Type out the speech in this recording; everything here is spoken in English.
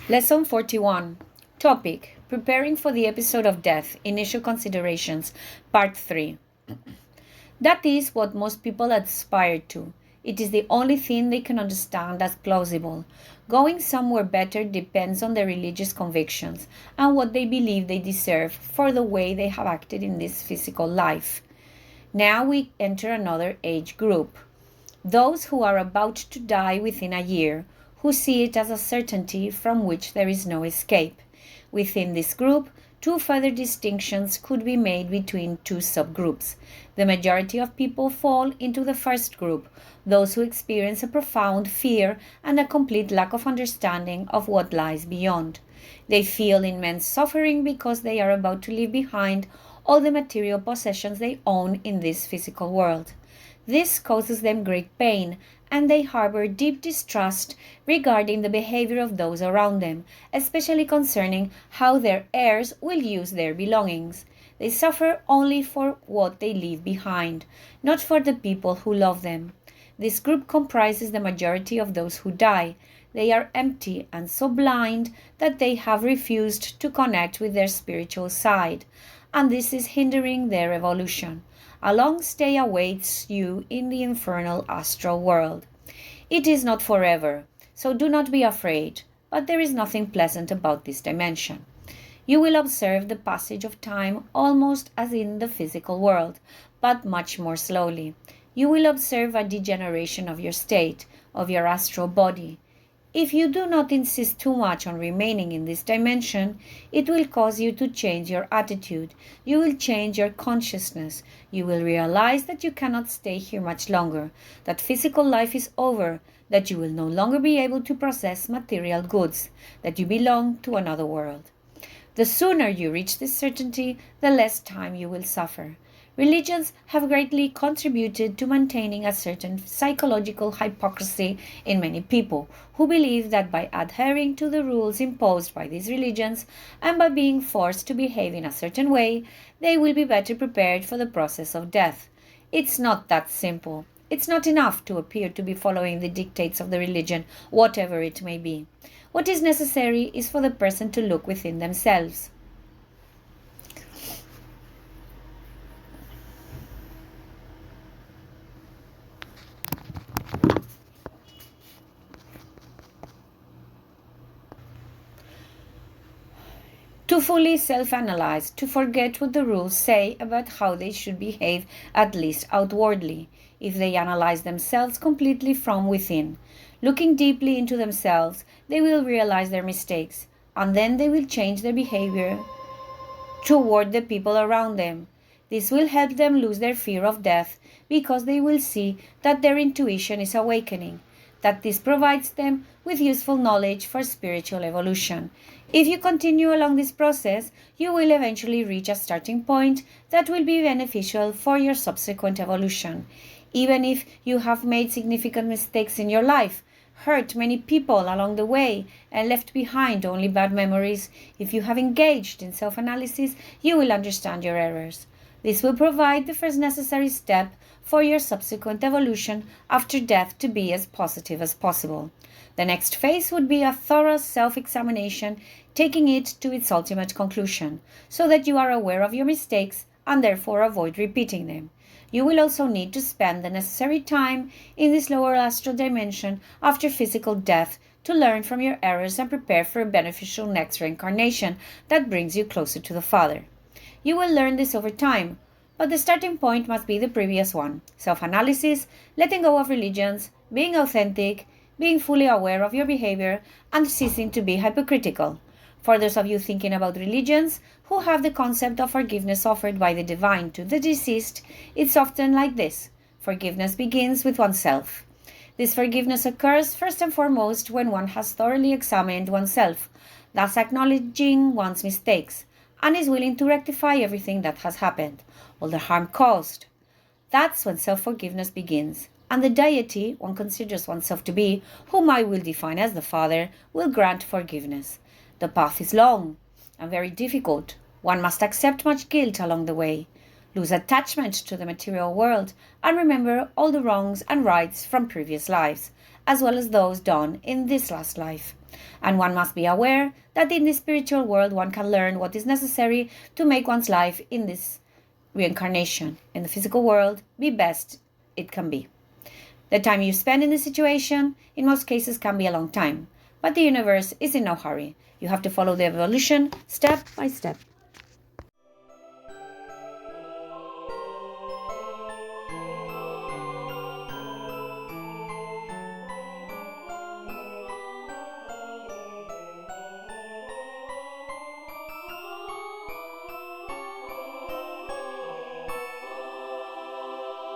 Lesson 41. Topic: Preparing for the episode of death. Initial considerations. Part 3. That is what most people aspire to. It is the only thing they can understand as plausible. Going somewhere better depends on their religious convictions and what they believe they deserve for the way they have acted in this physical life. Now we enter another age group. Those who are about to die within a year, who see it as a certainty from which there is no escape. Within this group, two further distinctions could be made between two subgroups. The majority of people fall into the first group, those who experience a profound fear and a complete lack of understanding of what lies beyond. They feel immense suffering because they are about to leave behind all the material possessions they own in this physical world. This causes them great pain, and they harbor deep distrust regarding the behavior of those around them, especially concerning how their heirs will use their belongings. They suffer only for what they leave behind, not for the people who love them. This group comprises the majority of those who die. They are empty and so blind that they have refused to connect with their spiritual side, and this is hindering their evolution. A long stay awaits you in the infernal astral world. It is not forever, so do not be afraid, but there is nothing pleasant about this dimension. You will observe the passage of time almost as in the physical world, but much more slowly. You will observe a degeneration of your state, of your astral body. If you do not insist too much on remaining in this dimension, it will cause you to change your attitude. You will change your consciousness. You will realize that you cannot stay here much longer, that physical life is over, that you will no longer be able to possess material goods, that you belong to another world. The sooner you reach this certainty, the less time you will suffer. Religions have greatly contributed to maintaining a certain psychological hypocrisy in many people, who believe that by adhering to the rules imposed by these religions and by being forced to behave in a certain way, they will be better prepared for the process of death. It's not that simple. It's not enough to appear to be following the dictates of the religion, whatever it may be. What is necessary is for the person to look within themselves. To fully self-analyze, to forget what the rules say about how they should behave, at least outwardly, if they analyze themselves completely from within. Looking deeply into themselves, they will realize their mistakes, and then they will change their behavior toward the people around them. This will help them lose their fear of death, because they will see that their intuition is awakening, that this provides them with useful knowledge for spiritual evolution. If you continue along this process, you will eventually reach a starting point that will be beneficial for your subsequent evolution. Even if you have made significant mistakes in your life, hurt many people along the way, and left behind only bad memories, if you have engaged in self-analysis, you will understand your errors. This will provide the first necessary step for your subsequent evolution after death to be as positive as possible. The next phase would be a thorough self-examination, taking it to its ultimate conclusion, so that you are aware of your mistakes and therefore avoid repeating them. You will also need to spend the necessary time in this lower astral dimension after physical death to learn from your errors and prepare for a beneficial next reincarnation that brings you closer to the Father. You will learn this over time, but the starting point must be the previous one: self-analysis, letting go of religions, being authentic, being fully aware of your behavior, and ceasing to be hypocritical. For those of you thinking about religions who have the concept of forgiveness offered by the divine to the deceased, it's often like this: forgiveness begins with oneself. This forgiveness occurs first and foremost when one has thoroughly examined oneself, thus acknowledging one's mistakes, and is willing to rectify everything that has happened, all the harm caused. That's when self-forgiveness begins, and the deity one considers oneself to be, whom I will define as the Father, will grant forgiveness. The path is long and very difficult. One must accept much guilt along the way, lose attachment to the material world, and remember all the wrongs and rights from previous lives. as well as those done in this last life. And one must be aware that in the spiritual world one can learn what is necessary to make one's life in this reincarnation, in the physical world, be best it can be. The time you spend in the situation, in most cases, can be a long time, but the universe is in no hurry. You have to follow the evolution step by step.